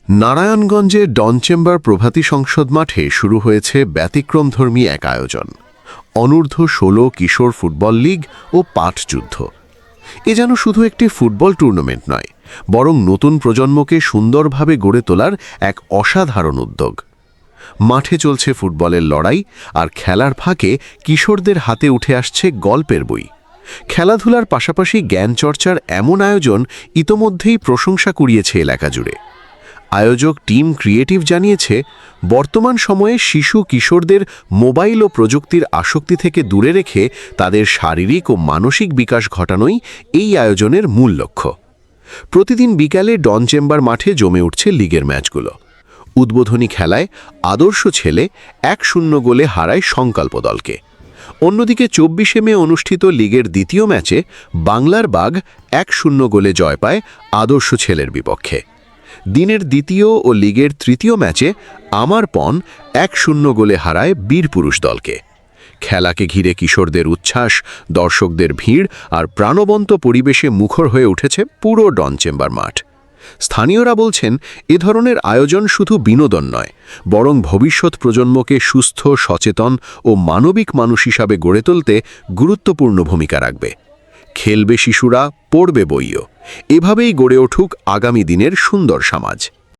নারায়ণগঞ্জে ডন চেম্বার প্রভাতী সংসদ মাঠে শুরু হয়েছে ব্যতিক্রমধর্মী এক আয়োজন, অনূর্ধ্ব-16 কিশোর ফুটবল লীগ ও পাটযুদ্ধ। এ যেন শুধু একটি ফুটবল টুর্নামেন্ট নয়, বরং নতুন প্রজন্মকে সুন্দরভাবে গড়ে তোলার এক অসাধারণ উদ্যোগ। মাঠে চলছে ফুটবলের লড়াই, আর খেলার ফাঁকে কিশোরদের হাতে উঠে আসছে গল্পের বই। খেলাধুলার পাশাপাশি জ্ঞানচর্চার এমন আয়োজন ইতোমধ্যেই প্রশংসা কুড়িয়েছে এলাকা জুড়ে। আয়োজক টিম ক্রিয়েটিভ জানিয়েছে, বর্তমান সময়ে শিশু কিশোরদের মোবাইল ও প্রযুক্তির আসক্তি থেকে দূরে রেখে তাদের শারীরিক ও মানসিক বিকাশ ঘটানোই এই আয়োজনের মূল লক্ষ্য। প্রতিদিন বিকালে ডন চেম্বার মাঠে জমে উঠছে লিগের ম্যাচগুলো। উদ্বোধনী খেলায় আদর্শ ছেলে 1-0 গোলে হারায় সংকল্প দলকে। অন্যদিকে 24 মে অনুষ্ঠিত লিগের দ্বিতীয় ম্যাচে বাংলার বাঘ 1-0 গোলে জয় পায় আদর্শ ছেলের বিপক্ষে। দিনের দ্বিতীয় ও লিগের তৃতীয় ম্যাচে আমার পণ 1-0 গোলে হারায় বীরপুরুষ দলকে। খেলাকে ঘিরে কিশোরদের উচ্ছ্বাস, দর্শকদের ভিড় আর প্রাণবন্ত পরিবেশে মুখর হয়ে উঠেছে পুরো ডন চেম্বার মাঠ। স্থানীয়রা বলছেন, এ ধরনের আয়োজন শুধু বিনোদন নয়, বরং ভবিষ্যৎ প্রজন্মকে সুস্থ, সচেতন ও মানবিক মানুষ হিসাবে গড়ে তুলতে গুরুত্বপূর্ণ ভূমিকা রাখবে। খেলবে শিশুরা, পড়বে বইও। এভাবেই গড়ে উঠুক আগামী দিনের সুন্দর সমাজ।